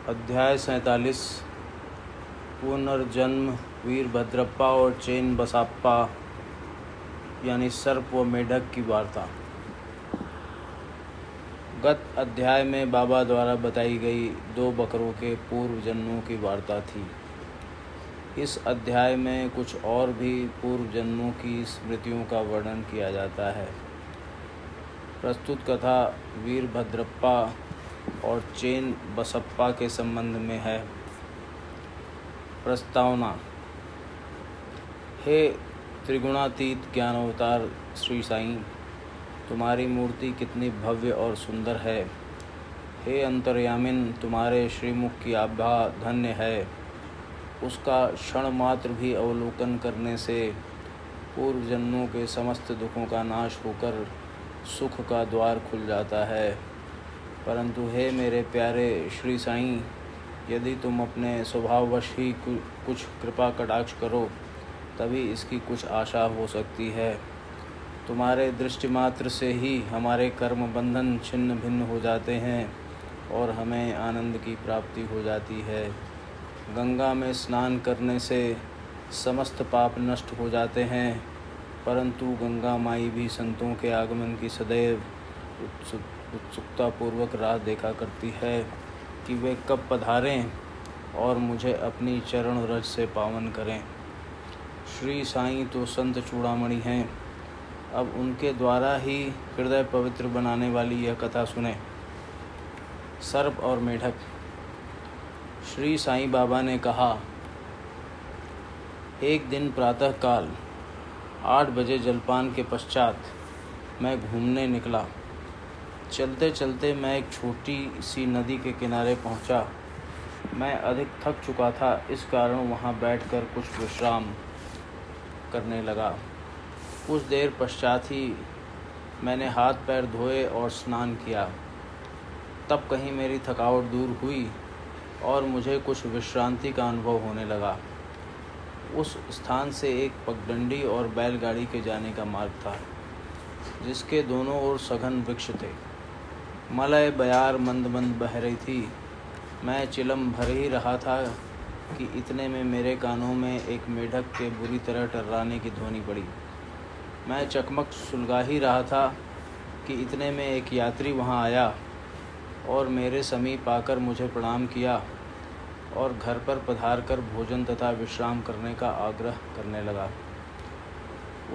अध्याय 47 पुनर्जन्म वीरभद्रप्पा और चेन बसाप्पा यानी सर्प व मेढक की वार्ता। गत अध्याय में बाबा द्वारा बताई गई 2 बकरों के पूर्व जन्मों की वार्ता थी। इस अध्याय में कुछ और भी पूर्व जन्मों की स्मृतियों का वर्णन किया जाता है। प्रस्तुत कथा वीरभद्रप्पा और चेन बसप्पा के संबंध में है। प्रस्तावना। हे त्रिगुणातीत ज्ञानावतार श्री साईं, तुम्हारी मूर्ति कितनी भव्य और सुंदर है। हे अंतर्यामिन, तुम्हारे श्रीमुख की आभा धन्य है। उसका क्षण मात्र भी अवलोकन करने से पूर्व जन्मों के समस्त दुखों का नाश होकर सुख का द्वार खुल जाता है। परंतु हे मेरे प्यारे श्री साईं, यदि तुम अपने स्वभाववश ही कुछ कृपा कटाक्ष करो तभी इसकी कुछ आशा हो सकती है। तुम्हारे दृष्टि मात्र से ही हमारे कर्म बंधन छिन्न भिन्न हो जाते हैं और हमें आनंद की प्राप्ति हो जाती है। गंगा में स्नान करने से समस्त पाप नष्ट हो जाते हैं, परंतु गंगा माई भी संतों के आगमन की सदैव उत्सुकतापूर्वक राह देखा करती है कि वे कब पधारें और मुझे अपनी चरण रज से पावन करें। श्री साईं तो संत चूड़ामणि हैं, अब उनके द्वारा ही हृदय पवित्र बनाने वाली यह कथा सुने। सर्प और मेढक। श्री साईं बाबा ने कहा, एक दिन प्रातःकाल 8 बजे जलपान के पश्चात मैं घूमने निकला। चलते चलते मैं एक छोटी सी नदी के किनारे पहुंचा। मैं अधिक थक चुका था, इस कारण वहां बैठकर कुछ विश्राम करने लगा। कुछ देर पश्चात ही मैंने हाथ पैर धोए और स्नान किया। तब कहीं मेरी थकावट दूर हुई और मुझे कुछ विश्रांति का अनुभव होने लगा। उस स्थान से एक पगडंडी और बैलगाड़ी के जाने का मार्ग था, जिसके दोनों ओर सघन वृक्ष थे। मलय बयार मंद मंद बह रही थी। मैं चिलम भर ही रहा था कि इतने में मेरे कानों में एक मेढक के बुरी तरह टर्राने की ध्वनि पड़ी। मैं चकमक सुलगा ही रहा था कि इतने में एक यात्री वहां आया और मेरे समीप आकर मुझे प्रणाम किया और घर पर पधार कर भोजन तथा विश्राम करने का आग्रह करने लगा।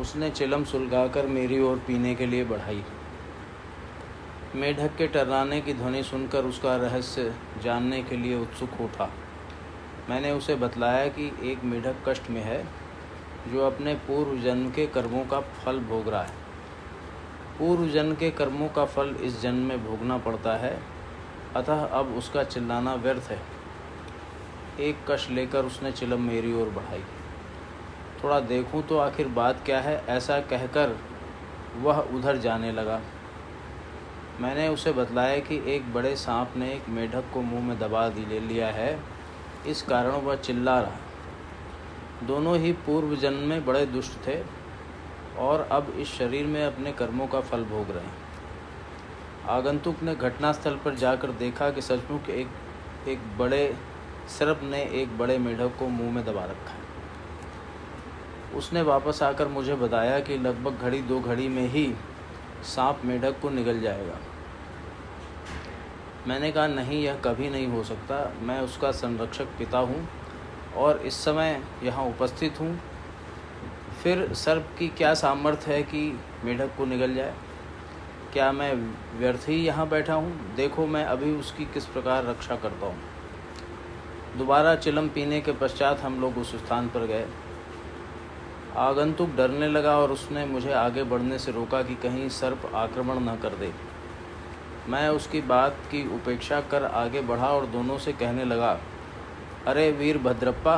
उसने चिलम सुलगाकर मेरी ओर पीने के लिए बढ़ाई। मेढक के टर्राने की ध्वनि सुनकर उसका रहस्य जानने के लिए उत्सुक उठा। मैंने उसे बतलाया कि एक मेढक कष्ट में है, जो अपने पूर्व जन्म के कर्मों का फल भोग रहा है। पूर्व जन्म के कर्मों का फल इस जन्म में भोगना पड़ता है, अतः अब उसका चिल्लाना व्यर्थ है। एक कष्ट लेकर उसने चिलम मेरी ओर बढ़ाई। थोड़ा देखूं तो आखिर बात क्या है, ऐसा कहकर वह उधर जाने लगा। मैंने उसे बतलाया कि एक बड़े सांप ने एक मेढक को मुंह में दबा ले लिया है, इस कारण वह चिल्ला रहा। दोनों ही पूर्व जन्म में बड़े दुष्ट थे और अब इस शरीर में अपने कर्मों का फल भोग रहे हैं। आगंतुक ने घटनास्थल पर जाकर देखा कि सचमुच एक बड़े सर्प ने एक बड़े मेढक को मुंह में दबा रखा है। उसने वापस आकर मुझे बताया कि लगभग घड़ी 2 घड़ी में ही सांप मेढक को निगल जाएगा। मैंने कहा, नहीं, यह कभी नहीं हो सकता। मैं उसका संरक्षक पिता हूँ और इस समय यहाँ उपस्थित हूँ। फिर सर्प की क्या सामर्थ्य है कि मेढक को निगल जाए? क्या मैं व्यर्थ ही यहाँ बैठा हूँ? देखो मैं अभी उसकी किस प्रकार रक्षा करता हूँ। दोबारा चिलम पीने के पश्चात हम लोग उस स्थान पर गए। आगंतुक डरने लगा और उसने मुझे आगे बढ़ने से रोका कि कहीं सर्प आक्रमण न कर दे। मैं उसकी बात की उपेक्षा कर आगे बढ़ा और दोनों से कहने लगा, अरे वीरभद्रप्पा,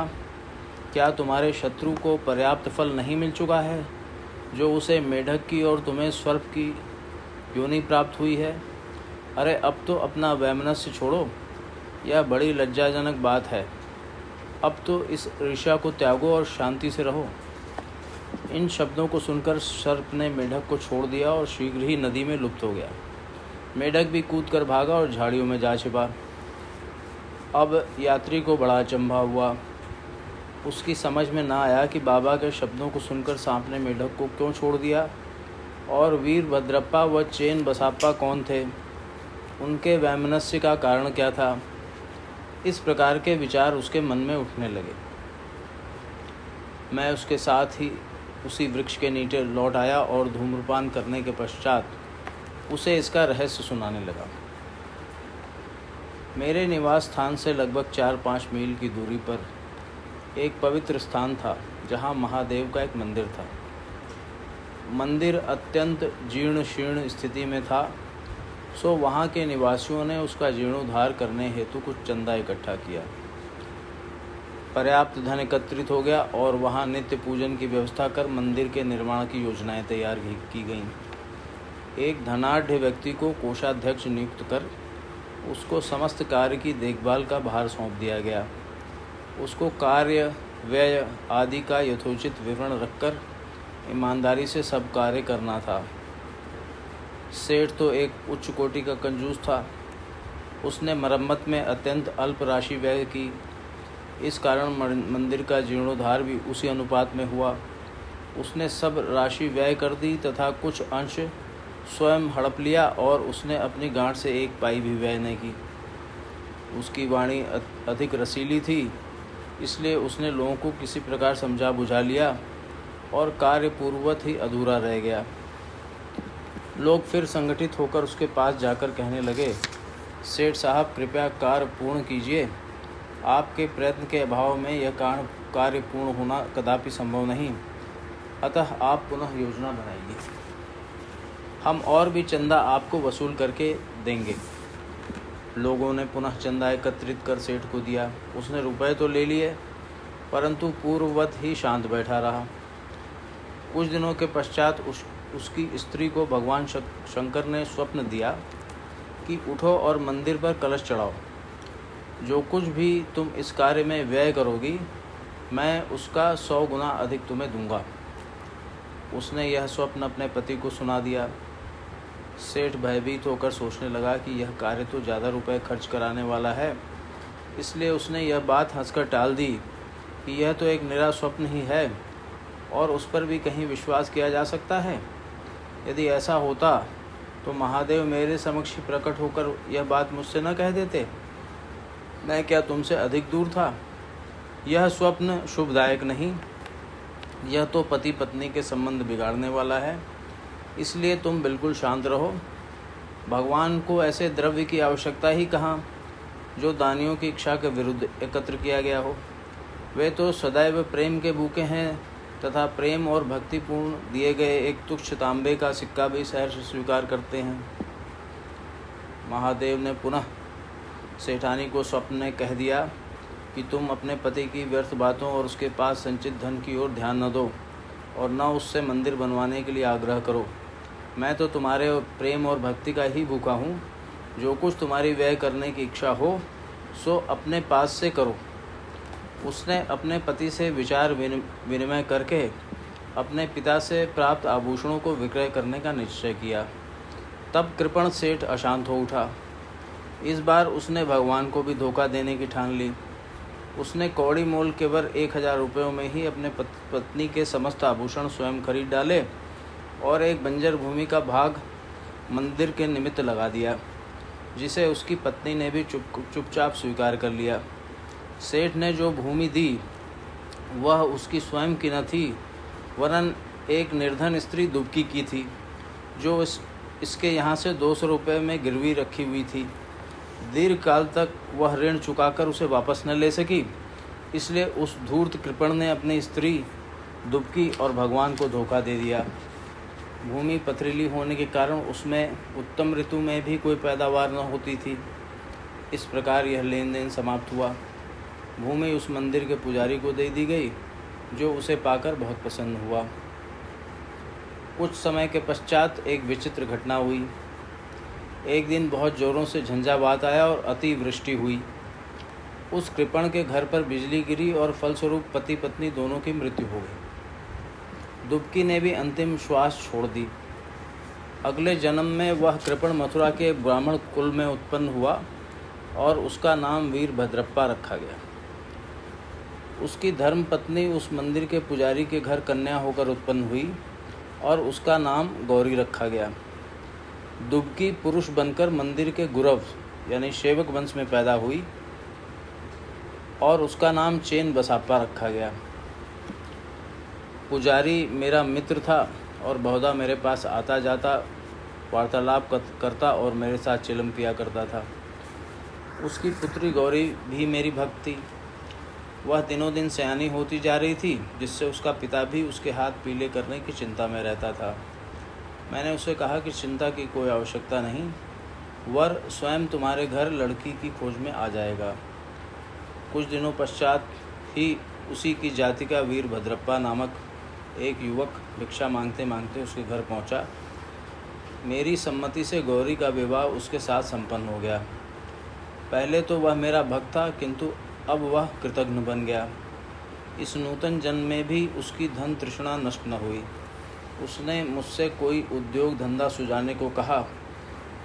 क्या तुम्हारे शत्रु को पर्याप्त फल नहीं मिल चुका है, जो उसे मेढक की और तुम्हें सर्प की योनि प्राप्त हुई है? अरे अब तो अपना वैमनस्य छोड़ो, यह बड़ी लज्जाजनक बात है। अब तो इस ईर्ष्या को त्यागो और शांति से रहो। इन शब्दों को सुनकर सर्प ने मेढक को छोड़ दिया और शीघ्र ही नदी में लुप्त हो गया। मेढक भी कूद कर भागा और झाड़ियों में जा छिपा। अब यात्री को बड़ा अचंभा हुआ। उसकी समझ में ना आया कि बाबा के शब्दों को सुनकर सांप ने मेढक को क्यों छोड़ दिया, और वीरभद्रप्पा व चेन बसाप्पा कौन थे, उनके वैमनस्य का कारण क्या था। इस प्रकार के विचार उसके मन में उठने लगे। मैं उसके साथ ही उसी वृक्ष के नीचे लौट आया और धूम्रपान करने के पश्चात उसे इसका रहस्य सुनाने लगा। मेरे निवास स्थान से लगभग 4-5 मील की दूरी पर एक पवित्र स्थान था, जहाँ महादेव का एक मंदिर था। मंदिर अत्यंत जीर्ण शीर्ण स्थिति में था, सो वहाँ के निवासियों ने उसका जीर्णोद्धार करने हेतु कुछ चंदा इकट्ठा किया। पर्याप्त धन एकत्रित हो गया और वहाँ नित्य पूजन की व्यवस्था कर मंदिर के निर्माण की योजनाएं तैयार की गईं। एक धनाढ़ व्यक्ति को कोषाध्यक्ष नियुक्त कर उसको समस्त कार्य की देखभाल का भार सौंप दिया गया। उसको कार्य व्यय आदि का यथोचित विवरण रखकर ईमानदारी से सब कार्य करना था। सेठ तो एक उच्च कोटि का कंजूस था। उसने मरम्मत में अत्यंत अल्प राशि व्यय की। इस कारण मंदिर का जीर्णोद्धार भी उसी अनुपात में हुआ। उसने सब राशि व्यय कर दी तथा कुछ अंश स्वयं हड़प लिया, और उसने अपनी गांठ से एक पाई भी व्यय नहीं की। उसकी वाणी अधिक रसीली थी, इसलिए उसने लोगों को किसी प्रकार समझा बुझा लिया और कार्य पूर्ववत ही अधूरा रह गया। लोग फिर संगठित होकर उसके पास जाकर कहने लगे, सेठ साहब कृपया कार्य पूर्ण कीजिए। आपके प्रयत्न के अभाव में यह कार्य पूर्ण होना कदापि संभव नहीं, अतः आप पुनः योजना बनाइए। हम और भी चंदा आपको वसूल करके देंगे। लोगों ने पुनः चंदा एकत्रित कर सेठ को दिया। उसने रुपए तो ले लिए, परंतु पूर्ववत ही शांत बैठा रहा। कुछ दिनों के पश्चात उसकी स्त्री को भगवान शंकर ने स्वप्न दिया कि उठो और मंदिर पर कलश चढ़ाओ। जो कुछ भी तुम इस कार्य में व्यय करोगी, मैं उसका 100 गुना अधिक तुम्हें दूंगा। उसने यह स्वप्न अपने पति को सुना दिया। सेठ भयभीत होकर सोचने लगा कि यह कार्य तो ज़्यादा रुपए खर्च कराने वाला है, इसलिए उसने यह बात हंसकर टाल दी कि यह तो एक निरा स्वप्न ही है और उस पर भी कहीं विश्वास किया जा सकता है। यदि ऐसा होता तो महादेव मेरे समक्ष प्रकट होकर यह बात मुझसे न कह देते। मैं क्या तुमसे अधिक दूर था। यह स्वप्न शुभदायक नहीं, यह तो पति पत्नी के संबंध बिगाड़ने वाला है, इसलिए तुम बिल्कुल शांत रहो। भगवान को ऐसे द्रव्य की आवश्यकता ही कहाँ जो दानियों की इच्छा के विरुद्ध एकत्र किया गया हो। वे तो सदैव प्रेम के भूखे हैं तथा प्रेम और भक्तिपूर्ण दिए गए एक तुच्छ तांबे का सिक्का भी सहर्ष स्वीकार करते हैं। महादेव ने पुनः सेठानी को स्वप्न में कह दिया कि तुम अपने पति की व्यर्थ बातों और उसके पास संचित धन की ओर ध्यान न दो और न उससे मंदिर बनवाने के लिए आग्रह करो। मैं तो तुम्हारे प्रेम और भक्ति का ही भूखा हूँ। जो कुछ तुम्हारी व्यय करने की इच्छा हो सो अपने पास से करो। उसने अपने पति से विचार विनिमय करके अपने पिता से प्राप्त आभूषणों को विक्रय करने का निश्चय किया। तब कृपण सेठ अशांत हो उठा। इस बार उसने भगवान को भी धोखा देने की ठान ली। उसने कौड़ी मोल केवल 1000 रुपयों में ही अपने पत्नी के समस्त आभूषण स्वयं खरीद डाले और एक बंजर भूमि का भाग मंदिर के निमित्त लगा दिया, जिसे उसकी पत्नी ने भी चुपचाप स्वीकार कर लिया। सेठ ने जो भूमि दी वह उसकी स्वयं की न थी, वरन एक निर्धन स्त्री दुबकी की थी, जो इसके यहाँ से 200 रुपये में गिरवी रखी हुई थी। दीर्घ काल तक वह ऋण चुकाकर उसे वापस न ले सकी, इसलिए उस धूर्त कृपण ने अपनी स्त्री दुबकी और भगवान को धोखा दे दिया। भूमि पथरीली होने के कारण उसमें उत्तम ऋतु में भी कोई पैदावार न होती थी। इस प्रकार यह लेन देन समाप्त हुआ। भूमि उस मंदिर के पुजारी को दे दी गई, जो उसे पाकर बहुत प्रसन्न हुआ। कुछ समय के पश्चात एक विचित्र घटना हुई। एक दिन बहुत जोरों से झंझावात आया और अति वृष्टि हुई। उस कृपण के घर पर बिजली गिरी और फलस्वरूप पति पत्नी दोनों की मृत्यु हो गई। दुबकी ने भी अंतिम श्वास छोड़ दी। अगले जन्म में वह कृपण मथुरा के ब्राह्मण कुल में उत्पन्न हुआ और उसका नाम वीरभद्रप्पा रखा गया। उसकी धर्मपत्नी उस मंदिर के पुजारी के घर कन्या होकर उत्पन्न हुई और उसका नाम गौरी रखा गया। दुबकी पुरुष बनकर मंदिर के गुरव यानी सेवक वंश में पैदा हुई और उसका नाम चेन बसाप्पा रखा गया। पुजारी मेरा मित्र था और बहुधा मेरे पास आता जाता, वार्तालाप करता और मेरे साथ चिलम पिया करता था। उसकी पुत्री गौरी भी मेरी भक्त थी। वह दिनों दिन सयानी होती जा रही थी, जिससे उसका पिता भी उसके हाथ पीले करने की चिंता में रहता था। मैंने उसे कहा कि चिंता की कोई आवश्यकता नहीं, वर स्वयं तुम्हारे घर लड़की की खोज में आ जाएगा। कुछ दिनों पश्चात ही उसी की जाति का वीरभद्रप्पा नामक एक युवक भिक्षा मांगते मांगते उसके घर पहुंचा। मेरी सम्मति से गौरी का विवाह उसके साथ संपन्न हो गया। पहले तो वह मेरा भक्त था, किंतु अब वह कृतघ्न बन गया। इस नूतन जन्म में भी उसकी धन तृष्णा नष्ट न हुई। उसने मुझसे कोई उद्योग धंधा सुझाने को कहा,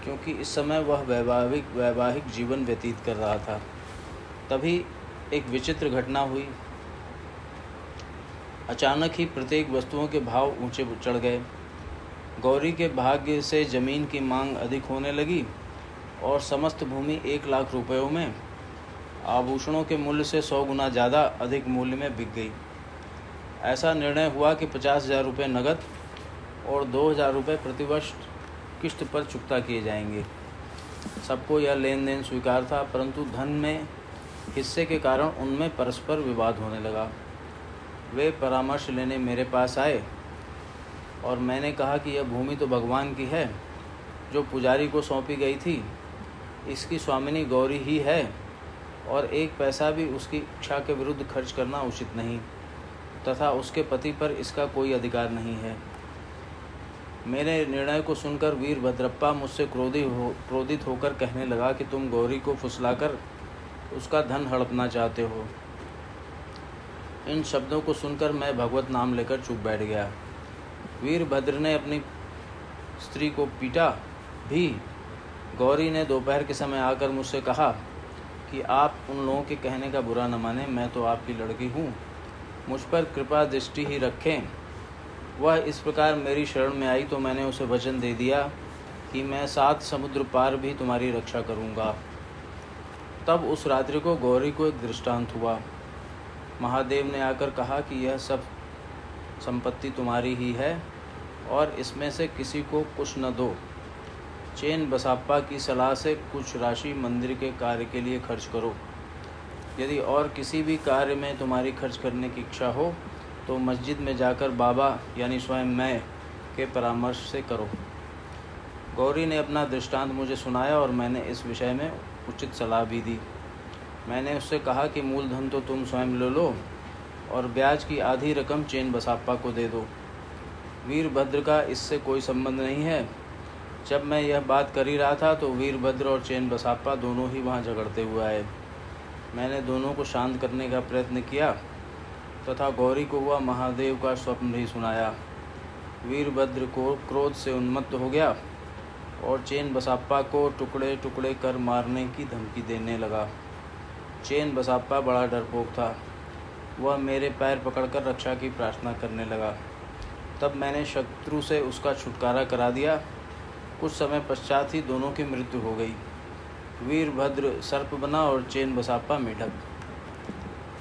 क्योंकि इस समय वह वैवाहिक जीवन व्यतीत कर रहा था। तभी एक विचित्र घटना हुई। अचानक ही प्रत्येक वस्तुओं के भाव ऊंचे चढ़ गए। गौरी के भाग्य से जमीन की मांग अधिक होने लगी और समस्त भूमि 1 लाख रुपयों में, आभूषणों के मूल्य से 100 गुना ज़्यादा अधिक मूल्य में बिक गई। ऐसा निर्णय हुआ कि 50,000 रुपये नगद और 2,000 रुपये प्रतिवर्ष किस्त पर चुकता किए जाएंगे। सबको यह लेन देन स्वीकार था, परंतु धन में हिस्से के कारण उनमें परस्पर विवाद होने लगा। वे परामर्श लेने मेरे पास आए और मैंने कहा कि यह भूमि तो भगवान की है, जो पुजारी को सौंपी गई थी। इसकी स्वामिनी गौरी ही है और 1 पैसा भी उसकी इच्छा के विरुद्ध खर्च करना उचित नहीं, तथा उसके पति पर इसका कोई अधिकार नहीं है। मेरे निर्णय को सुनकर वीरभद्रप्पा मुझसे क्रोधित होकर कहने लगा कि तुम गौरी को फुसलाकर उसका धन हड़पना चाहते हो। इन शब्दों को सुनकर मैं भगवत नाम लेकर चुप बैठ गया। वीरभद्र ने अपनी स्त्री को पीटा भी। गौरी ने दोपहर के समय आकर मुझसे कहा कि आप उन लोगों के कहने का बुरा न मानें, मैं तो आपकी लड़की हूँ, मुझ पर कृपा दृष्टि ही रखें। वह इस प्रकार मेरी शरण में आई तो मैंने उसे वचन दे दिया कि मैं 7 समुद्र पार भी तुम्हारी रक्षा करूँगा। तब उस रात्रि को गौरी को एक दृष्टांत हुआ। महादेव ने आकर कहा कि यह सब संपत्ति तुम्हारी ही है और इसमें से किसी को कुछ न दो। चेन बसाप्पा की सलाह से कुछ राशि मंदिर के कार्य के लिए खर्च करो। यदि और किसी भी कार्य में तुम्हारी खर्च करने की इच्छा हो तो मस्जिद में जाकर बाबा यानी स्वयं मैं के परामर्श से करो। गौरी ने अपना दृष्टांत मुझे सुनाया और मैंने इस विषय में उचित सलाह भी दी। मैंने उससे कहा कि मूलधन तो तुम स्वयं ले लो और ब्याज की आधी रकम चेन बसाप्पा को दे दो। वीरभद्र का इससे कोई संबंध नहीं है। जब मैं यह बात कर ही रहा था तो वीरभद्र और चेन बसाप्पा दोनों ही वहाँ झगड़ते हुए आए। मैंने दोनों को शांत करने का प्रयत्न किया तथा गौरी को वह महादेव का स्वप्न भी सुनाया। वीरभद्र को क्रोध से उन्मत्त हो गया और चेन बसाप्पा को टुकड़े टुकड़े कर मारने की धमकी देने लगा। चेन बसाप्पा बड़ा डरपोक था। वह मेरे पैर पकड़कर रक्षा की प्रार्थना करने लगा। तब मैंने शत्रु से उसका छुटकारा करा दिया। कुछ समय पश्चात ही दोनों की मृत्यु हो गई। वीरभद्र सर्प बना और चेन बसाप्पा मेढक।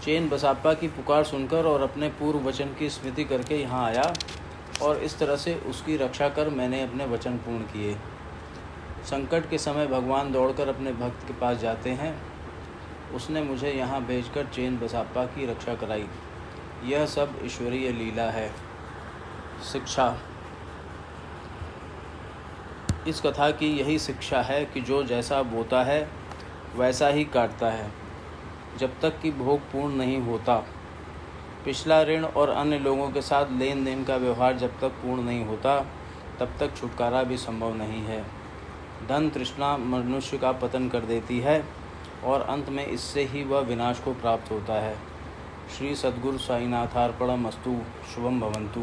चेन बसाप्पा की पुकार सुनकर और अपने पूर्व वचन की स्मृति करके यहाँ आया और इस तरह से उसकी रक्षा कर मैंने अपने वचन पूर्ण किए। संकट के समय भगवान दौड़कर अपने भक्त के पास जाते हैं। उसने मुझे यहाँ भेजकर चेन बसाप्पा की रक्षा कराई। यह सब ईश्वरीय लीला है। शिक्षा। इस कथा की यही शिक्षा है कि जो जैसा बोता है वैसा ही काटता है, जब तक कि भोग पूर्ण नहीं होता। पिछला ऋण और अन्य लोगों के साथ लेन देन का व्यवहार जब तक पूर्ण नहीं होता, तब तक छुटकारा भी संभव नहीं है। धन तृष्णा मनुष्य का पतन कर देती है और अंत में इससे ही वह विनाश को प्राप्त होता है। श्री सद्गुरु साईनाथार्पणमस्तु। शुभम भवन्तु।